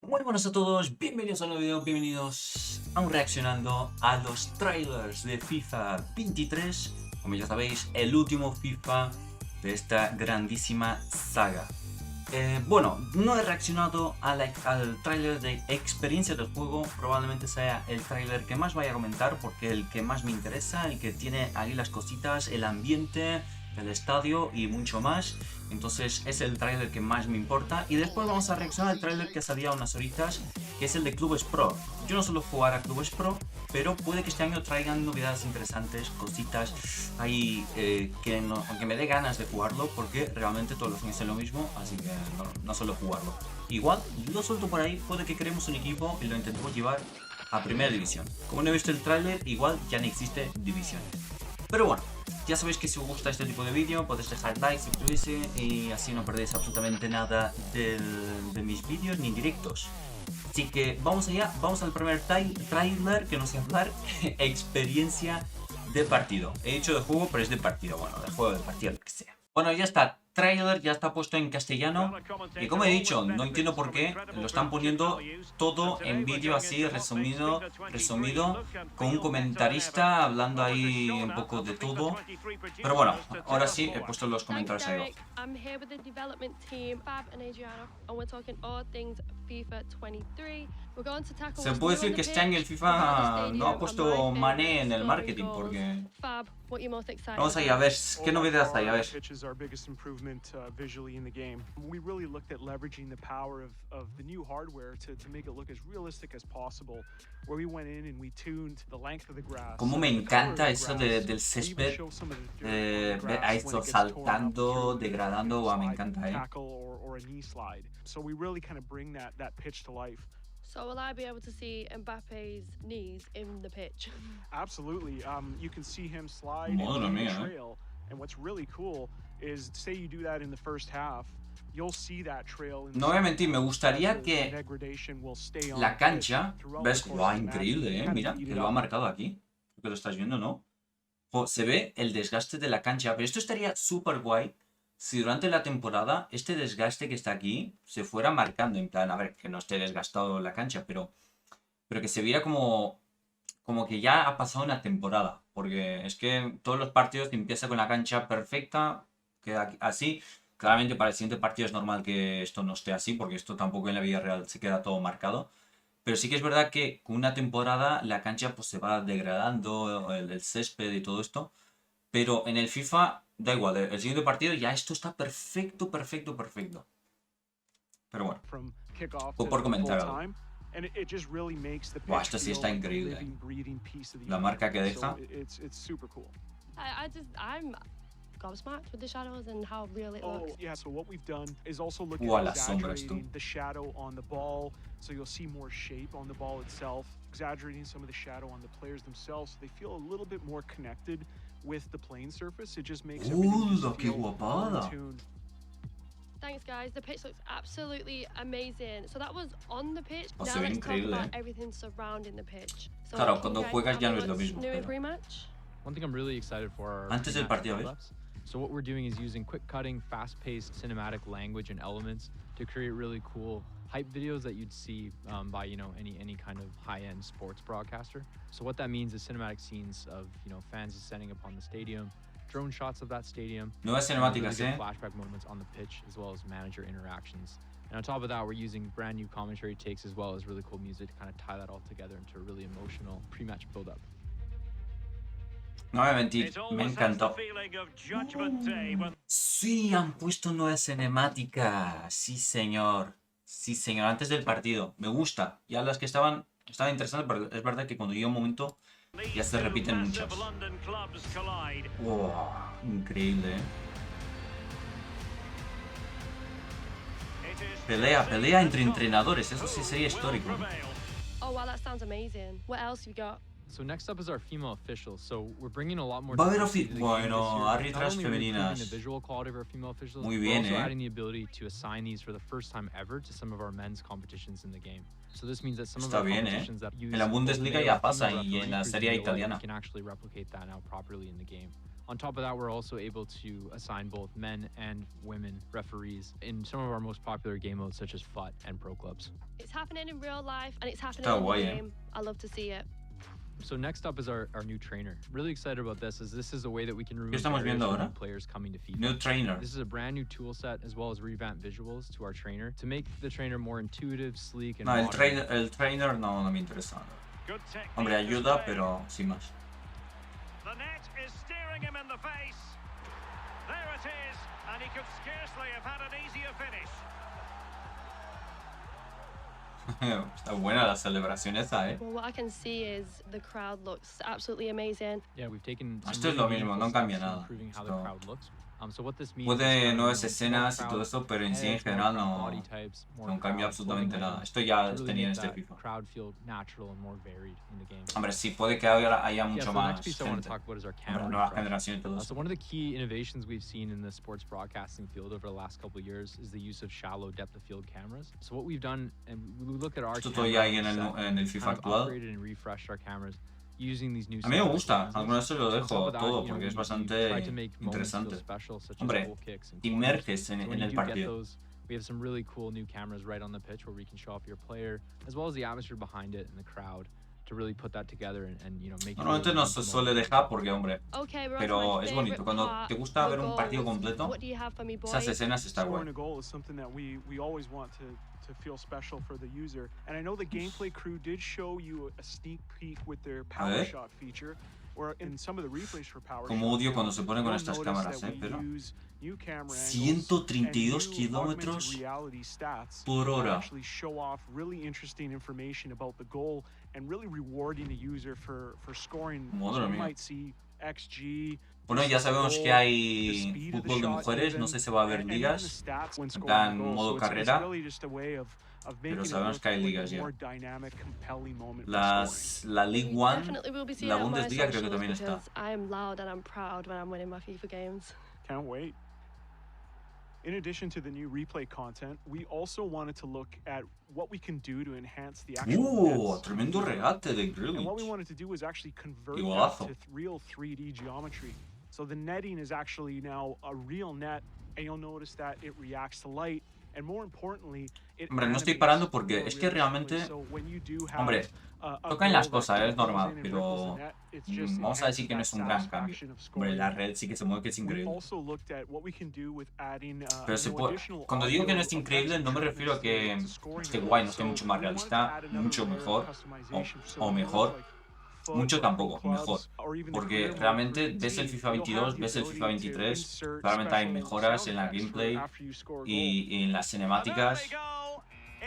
Muy buenas a todos, bienvenidos a un nuevo video, bienvenidos a un reaccionando a los trailers de FIFA 23. Como ya sabéis, el último FIFA de esta grandísima saga. Bueno, no he reaccionado al tráiler de experiencia del juego. Probablemente sea el tráiler que más vaya a comentar, porque el que más me interesa, el que tiene ahí las cositas, el ambiente, el estadio y mucho más. Entonces es el tráiler que más me importa. Y después vamos a reaccionar al tráiler que salía unas horitas, que es el de Clubes Pro. Yo no suelo jugar a Clubes Pro, pero puede que este año traigan novedades interesantes, cositas ahí que me dé ganas de jugarlo, porque realmente todos los años es lo mismo, así que no suelo jugarlo. Igual, lo suelto por ahí, puede que creemos un equipo y lo intentemos llevar a primera división. Como no he visto el tráiler, igual ya no existe divisiones. Pero bueno, ya sabéis que si os gusta este tipo de vídeo podéis dejar like, suscribirse y así no perdéis absolutamente nada de mis vídeos ni directos. Así que vamos allá, vamos al primer tráiler, que no sé hablar, experiencia de partido. He dicho de juego, pero es de partido, bueno, de juego de partido, lo que sea. Bueno, ya está, tráiler ya está puesto en castellano. Y como he dicho, no entiendo por qué lo están poniendo todo en vídeo así, resumido, con un comentarista hablando ahí un poco de todo. Pero bueno, ahora sí, he puesto los comentarios ahí. Se puede decir que este año el FIFA no ha puesto Mané en el marketing, porque... Vamos allá, a ver, ¿qué novedades hay? A ver. Como me encanta eso del césped, a esto saltando, degradando, wow, me encanta, So will I be able to see Mbappe's knees in the pitch? Absolutely. You can see him slide in the trail. And what's really cool is, say you do that in the first half, you'll see that trail. No voy a mentir, me gustaría que la cancha, ves, wow, increíble, mira, que lo ha marcado aquí, creo que lo estás viendo, ¿no? Se ve el desgaste de la cancha, pero esto estaría súper guay si durante la temporada este desgaste que está aquí se fuera marcando, en plan, a ver, que no esté desgastado la cancha, pero que se viera como que ya ha pasado una temporada, porque es que todos los partidos empieza con la cancha perfecta, queda así. Claramente para el siguiente partido es normal que esto no esté así, porque esto tampoco en la vida real se queda todo marcado. Pero sí que es verdad que con una temporada la cancha pues se va degradando, el césped y todo esto. Pero en el FIFA, da igual, el siguiente partido ya esto está perfecto. Pero bueno, por comentar algo. Wow, esto sí está increíble. La marca que deja. I'm gobsmacked with the shadows and how real it looks. Yeah, so what we've done is also look at exaggerating the shadow on the ball, so you'll see more shape on the ball itself, exaggerating some of the shadow on the players themselves, so they feel a little bit more connected with the playing surface. It just makes everything just feel more in tune. Thanks guys, the pitch looks absolutely amazing. So that was on the pitch. Now let's talk about everything surrounding the pitch. So claro, cuando juegas ya no es lo mismo. One thing I'm really excited for are antes del partido, so what we're doing is using quick cutting, fast-paced cinematic language and elements to create really cool hype videos that you'd see by any kind of high-end sports broadcaster. So what that means is cinematic scenes of fans descending upon the stadium, drone shots of that stadium, nuevas cinemáticas, really flashback moments on the pitch, as well as manager interactions. And on top of that, we're using brand new commentary takes as well as really cool music to kind of tie that all together into a really emotional pre-match build-up. No voy a mentir, me encantó. Sí, han puesto nueva cinemática. Sí, señor. Sí, señor. Antes del partido. Me gusta. Ya las que estaban interesantes, pero es verdad que cuando llega un momento ya se repiten muchas. Wow, increíble, Pelea entre entrenadores. Eso sí sería histórico. Oh wow, that sounds amazing. What else have you got? So next up is our female officials. So we're bringing a lot more. Va a haber árbitras femeninas. Muy bien, also adding the ability to assign these for the first time ever to some of our men's competitions in the game. So this means that some of our competitions that use en la Bundesliga ya pasa y en la Serie italiana. Can actually replicate that now properly in the game. On top of that, we're also able to assign both men and women referees in some of our most popular game modes such as FUT and Pro Clubs. It's happening in real life and it's happening in the game. I love to see it. So next up is our new trainer. Really excited about this, as this is a way that we can remove new players coming to FIFA. New trainer. This is a brand new tool set as well as revamped visuals to our trainer to make the trainer more intuitive, sleek, and no, el trainer no me interesa. Hombre, ayuda, pero sin más. The net is staring him in the face. There it is, and he could scarcely have had an easier finish. Está buena la celebración esa, Well, what I can see is the crowd looks absolutely amazing. Yeah, we've taken Esto es lo mismo, no cambia nada. Puede nuevas escenas y todo eso, pero en sí en general no cambia absolutamente nada. Esto ya tenía en este FIFA. Hombre, sí, puede que ahora haya mucho más gente. Nueva generación y todo eso. So one of the key innovations we've seen in the sports broadcasting field over the last couple of years is the use of shallow depth of field cameras. So what we've done, and we look at our Esto todavía hay en el FIFA actual. A mí me gusta, algunas veces lo dejo todo porque es bastante interesante. Hombre, te inmerges en el partido. We have some really cool new cameras right on the pitch where we can show off your player as well as the atmosphere behind it and the crowd to really put that together and you know make it. Normalmente no se suele dejar porque, hombre, pero es bonito cuando te gusta ver un partido completo. Esas escenas están guay. To feel special for the user, and I know the gameplay crew did show you a sneak peek with their power shot feature, or in some of the replays for power shot. Como odio cuando se ponen con estas cámaras, pero 132 kilómetros por hora. Actually show off really interesting information about the goal and really rewarding the user for scoring. So you might see XG. Bueno, ya sabemos que hay fútbol de mujeres, no sé si va a haber ligas, en modo carrera, pero sabemos que hay ligas ya. La League One, la Bundesliga creo que también está. Can't wait. In addition to the new replay content, we also wanted to look at what we can do to enhance the actual nets. Tremendo regate de Grealish. And what we wanted to do was actually convert that to real 3D geometry. So the netting is actually now a real net, and you'll notice that it reacts to light, and more importantly, it Hombre, no estoy parando porque es que realmente, hombre, tocan las cosas, es normal, pero vamos a decir que no es un gran cambio. Hombre, la red sí que se mueve, que es increíble. Pero se puede, cuando digo que no es increíble, no me refiero a que esté guay, no esté mucho más realista, mucho mejor, o mejor. Mucho tampoco, mejor. Porque realmente ves el FIFA 22, ves el FIFA 23, claramente hay mejoras en la gameplay y en las cinemáticas.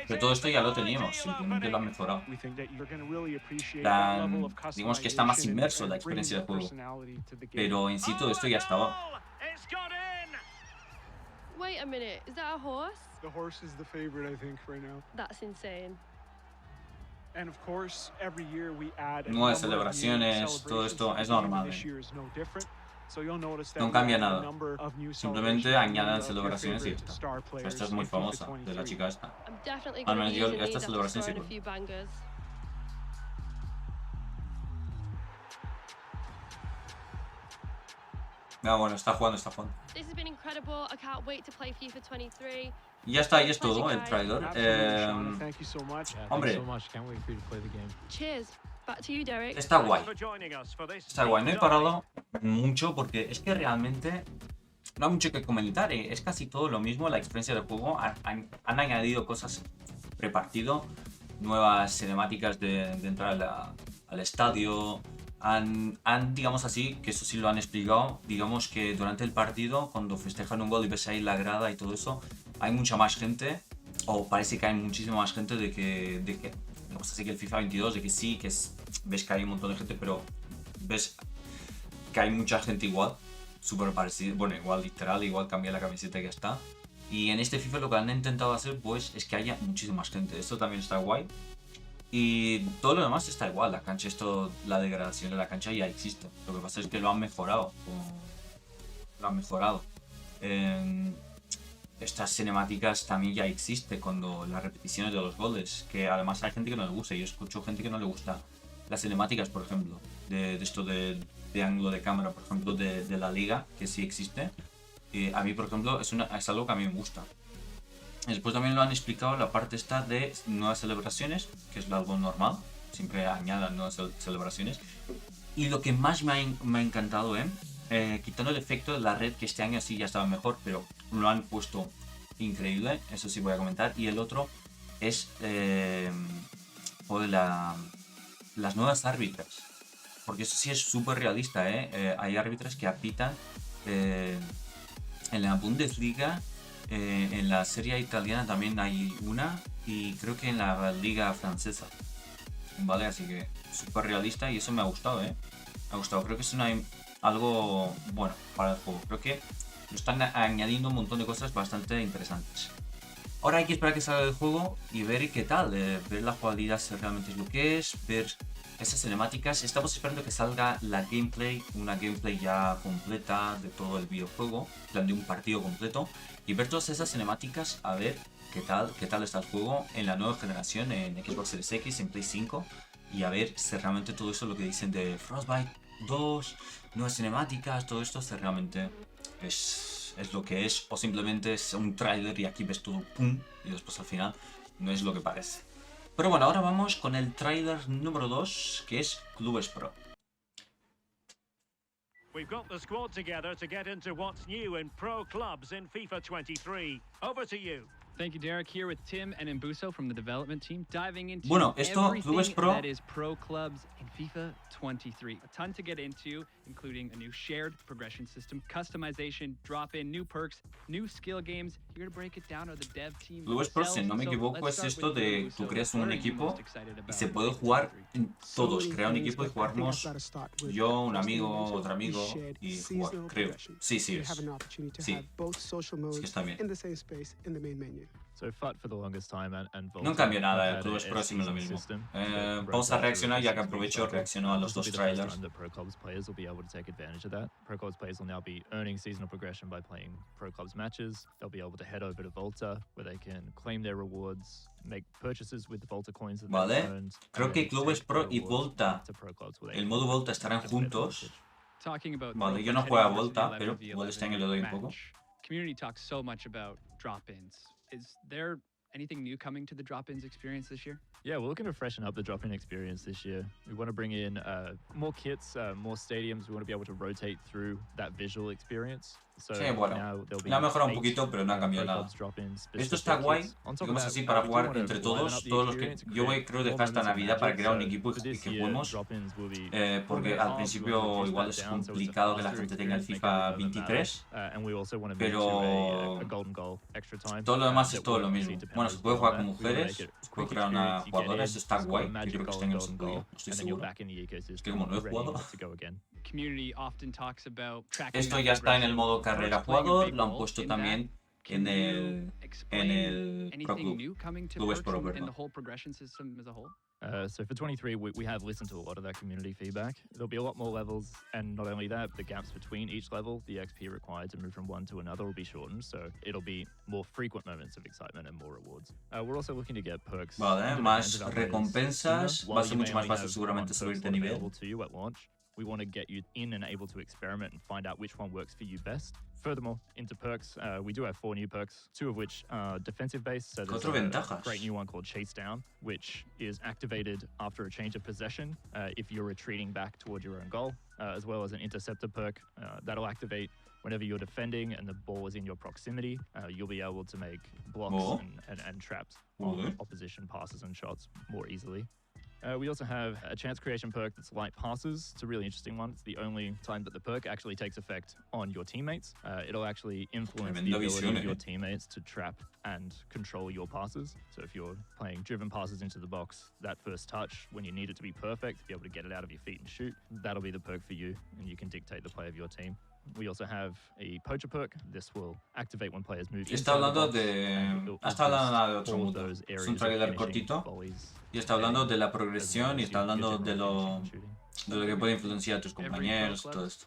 Pero todo esto ya lo teníamos, simplemente lo han mejorado. Digamos que está más inmerso en la experiencia de juego. Pero en sí todo esto ya estaba. Wait a minute, is that a horse? The horse is the favorite, I think, right now. That's insane. And of course, every year we add nuevas celebraciones, todo esto es normal. No cambia nada. Simplemente añaden celebraciones y ya está. Esta es muy famosa, de la chica esta. Al menos yo esta celebración sí. Ah, bueno, está jugando. Y ya está, y es todo el trailer. Hombre, está guay. Está guay, no he parado mucho porque es que realmente no hay mucho que comentar. Es casi todo lo mismo, la experiencia del juego. Han añadido cosas prepartido, nuevas cinemáticas de entrar al estadio. Digamos así, que eso sí lo han explicado, digamos que durante el partido, cuando festejan un gol y ves ahí la grada y todo eso, hay mucha más gente, o parece que hay muchísima más gente de que digamos así que el FIFA 22, de que sí, ves que hay un montón de gente, pero ves que hay mucha gente igual, súper parecido, bueno, igual literal, igual cambia la camiseta y ya está. Y en este FIFA lo que han intentado hacer, pues, es que haya muchísima más gente. Esto también está guay. Y todo lo demás está igual, la cancha, la degradación de la cancha ya existe. Lo que pasa es que lo han mejorado. Estas cinemáticas también ya existen cuando las repeticiones de los goles, que además hay gente que no le gusta. Yo escucho gente que no le gusta las cinemáticas, por ejemplo, de esto de de ángulo de cámara, por ejemplo, de la liga, que sí existe. A mí, por ejemplo, es algo que a mí me gusta. Después también lo han explicado la parte esta de nuevas celebraciones, que es algo normal. Siempre añadan nuevas celebraciones. Y lo que más me ha encantado, quitando el efecto de la red, que este año sí ya estaba mejor, pero lo han puesto increíble, eso sí voy a comentar. Y el otro es las nuevas árbitras, porque eso sí es súper realista, hay árbitras que apitan en la Bundesliga, en la Serie italiana también hay una, y creo que en la liga francesa, vale, así que súper realista y eso me ha gustado, me ha gustado. Creo que es algo bueno para el juego, creo que lo están añadiendo un montón de cosas bastante interesantes. Ahora hay que esperar que salga el juego y ver qué tal, ver la jugabilidad si realmente es lo que es, ver esas cinemáticas. Estamos esperando que salga la gameplay, una gameplay ya completa de todo el videojuego, en plan de un partido completo, y ver todas esas cinemáticas, a ver qué tal está el juego en la nueva generación, en Xbox Series X, en Play 5, y a ver si realmente todo eso, lo que dicen de Frostbite 2, nuevas cinemáticas, todo esto, si realmente es lo que es, o simplemente es un tráiler y aquí ves todo pum, y después al final no es lo que parece. Pero bueno, ahora vamos con el tráiler número 2, que es Espero. We've got the squad together to get into what's new in pro clubs in FIFA 23. Over to you. Thank you, Derek. Here with Tim and Embuso from the development team, diving into everything that is pro clubs in FIFA 23. A ton to get into, including a new shared progression system, customization, drop-in, new perks, new skill games. Here to break it down are the dev team. Espero, si no me equivoco, es esto de tú creas un equipo y se puede jugar todos. Crear un equipo y jugarnos yo, un amigo, otro amigo y jugar, creo. Sí, es que está bien. No cambia nada, el Club Espero siempre lo mismo. Vamos a reaccionar, ya que aprovecho, reacciono a los dos trailers. Pro Clubs players will be able to take advantage of that. Pro Clubs players will now be earning seasonal progression by playing Pro Clubs matches. They'll be able to head over to Volta, where they can claim their rewards, make purchases with the Volta coins that they've earned. Creo que Club Espero y Volta, el modo Volta, estarán juntos. Vale, yo no juego a Volta, pero igual este año le doy un poco. Community talks so much about drop-ins. Is there anything new coming to the drop-ins experience this year? Yeah, we're looking to freshen up the drop-in experience this year. We want to bring in more kits, more stadiums. We want to be able to rotate through that visual experience. So sí, bueno, le ha mejorado un poquito, pero no ha cambiado nada. Esto está guay, digamos así, para jugar entre todos los que... Yo voy, creo, dejar esta Navidad para crear un equipo y que juguemos, porque al principio igual es complicado que la gente tenga el FIFA 23, pero todo lo demás es todo lo mismo. Bueno, se puede jugar con mujeres, se puede crear una jugadora, eso está guay, yo creo que este año se incluye, no estoy seguro. Es que como no he jugado... Esto ya está en el modo carrera jugador, lo han puesto también en el Pro Club. Club Espero, perdón. So for 23, we have listened to a lot of that community feedback. There'll be a lot more levels, and not only that, the gaps between each level, the XP required to move from one to another will be shortened, so it'll be more frequent moments of excitement and more rewards. We're also looking to get perks. Vale, más recompensas, va a ser mucho más fácil seguramente subir de nivel. We want to get you in and able to experiment and find out which one works for you best. Furthermore, into perks, we do have 4 new perks, 2 of which are defensive based. So there's a great new one called Chase Down, which is activated after a change of possession if you're retreating back toward your own goal, as well as an interceptor perk that'll activate whenever you're defending and the ball is in your proximity. You'll be able to make blocks and traps on opposition passes and shots more easily. We also have a chance creation perk that's light passes. It's a really interesting one. It's the only time that the perk actually takes effect on your teammates. It'll actually influence the ability of your teammates to trap and control your passes. So if you're playing driven passes into the box, that first touch, when you need it to be perfect, to be able to get it out of your feet and shoot, that'll be the perk for you, and you can dictate the play of your team. We also have a Poacher Perk. This will activate when players move. Está hablando de otro mundo. Es un trailer cortito y está hablando de la progresión y está hablando de lo que puede influenciar a tus compañeros, todo esto.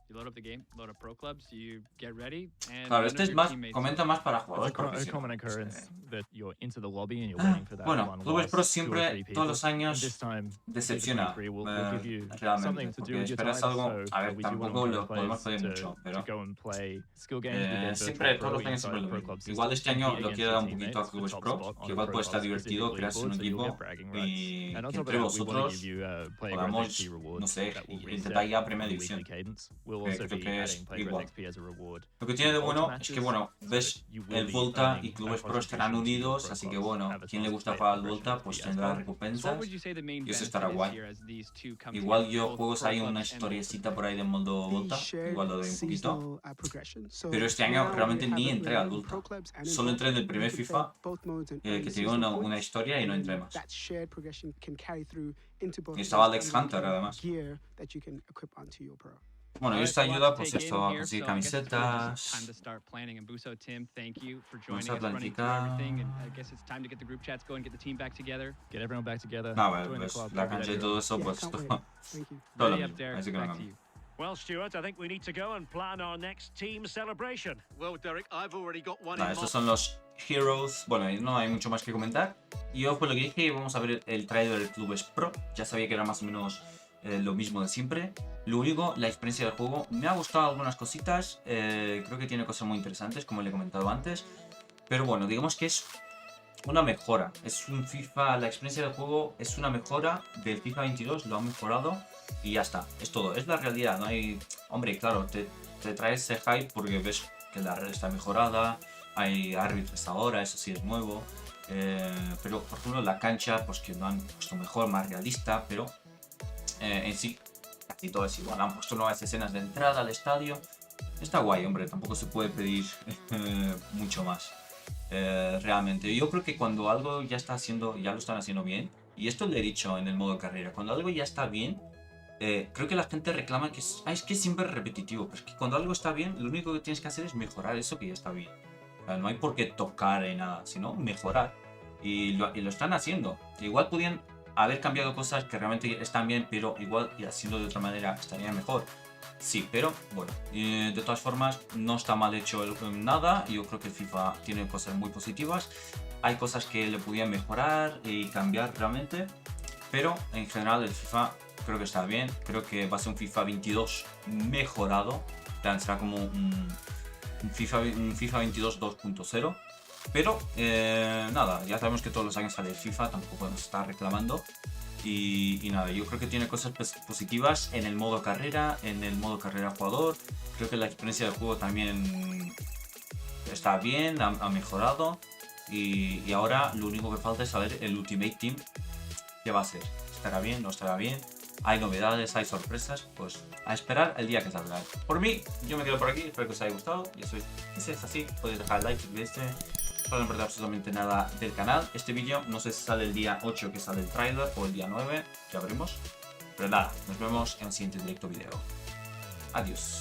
You load up the game, load up pro clubs, you get ready, and Claro, none este of es your más, teammates- comenta más para A jugadores common profesionales. occurrence that you're into the lobby and you're waiting for that Bueno, one Clubes Pro last 2 or 3 siempre, people. todos los And años, this time, decepciona FIFA 23 will give you realmente, something to do porque with your esperas time. algo, So a ver, we do want tampoco to lo encourage podemos players pedir mucho, pero to go and play skill games with their siempre, virtual todos los pro años siempre inside lo Pro mismo. Club Igual system. este año Compete lo against quiero your dar un poquito a teammates, Clubes the top Pro, spot on que igual the puede Pro estar Club divertido specifically crearse un leaderboard, so you'll equipo get bragging y rights. And on que top of entre that, we want to vosotros give you player podamos, XP rewards no sé, that will intentar reset ir a Primera on a División. weekly cadence. We'll Que also creo be que es adding player igual. XP as a reward. Lo que tiene de to bueno ultra es que, matches, bueno, so ves, that you will el be Volta y earning Clubes a Pro estarán contribution to your unidos, pro así que clubs, bueno, have a quien le chance gusta to jugar al progression Volta, XP pues as tendrá well. So recompensas. what would you say the main Y eso benefit estará is guay. here as these two come Igual together, yo both juegos pro hay clubs una and historiecita por ahí de modo Volta, igual lo doy un poquito. Pero este año realmente ni entré al Volta. Solo entré en el primer FIFA, que te digo una historia y no entré más. Y estaba Alex Hunter además. Bueno, y All esta right, ayuda lots to pues take esto in a here, conseguir so I guess it's really just time camisetas. to start planning. And Buso, Tim, thank you for joining Vamos a us, running through planificar. everything. And I guess it's time to get the group chats going, get the team back together. Get everyone back together. No, bueno, join the pues club, la get cancha y ready. todo eso, pues todo lo Ready up mismo. there, Así que back no. to you. Well, Stuart, I think we need to go and plan our next team celebration. Well, Derek, I've already got one Nada, in estos mind. son los Heroes. Bueno, no hay mucho más que comentar. Yo fue lo que dije, vamos a ver el trailer del Clubes Pro. Ya sabía que era más o menos lo mismo de siempre. Lo único, la experiencia del juego. Me ha gustado algunas cositas. Creo que tiene cosas muy interesantes, como le he comentado antes. Pero bueno, digamos que es una mejora. Es un FIFA, la experiencia del juego es una mejora del FIFA 22. Lo han mejorado y ya está. Es todo, es la realidad. No hay... Hombre, claro, te trae ese hype porque ves que la red está mejorada. Hay árbitros ahora, eso sí es nuevo. Pero por ejemplo la cancha, pues que lo han puesto mejor, más realista. Pero en sí, casi todo es igual. Han puesto nuevas escenas de entrada al estadio. Está guay, hombre, tampoco se puede pedir mucho más. Realmente, yo creo que cuando algo ya está haciendo, ya lo están haciendo bien, y esto lo he dicho en el modo carrera, cuando algo ya está bien, creo que la gente reclama que es que siempre es repetitivo, pero es que cuando algo está bien, lo único que tienes que hacer es mejorar eso que ya está bien. O sea, no hay por qué tocar en nada, sino mejorar. Y lo están haciendo. Igual podían haber cambiado cosas que realmente están bien, pero igual y haciendo de otra manera estaría mejor. Sí, pero bueno, de todas formas no está mal hecho nada. Yo creo que el FIFA tiene cosas muy positivas. Hay cosas que le podían mejorar y cambiar realmente, pero en general el FIFA creo que está bien. Creo que va a ser un FIFA 22 mejorado. Será como un FIFA 22 2.0. Pero nada, ya sabemos que todos los años sale el FIFA, tampoco podemos estar reclamando. Y nada, yo creo que tiene cosas positivas en el modo carrera, en el modo carrera jugador. Creo que la experiencia del juego también está bien, ha mejorado. Y ahora lo único que falta es saber el Ultimate Team qué va a ser. ¿Estará bien? ¿No estará bien? Hay novedades, hay sorpresas, pues a esperar el día que salga. Por mí, yo me quedo por aquí, espero que os haya gustado. Si es así, podéis dejar el like si queréis. Para no perder absolutamente nada del canal. Este vídeo no sé si sale el día 8 que sale el trailer o el día 9, ya veremos. Pero nada, nos vemos en el siguiente directo vídeo. Adiós.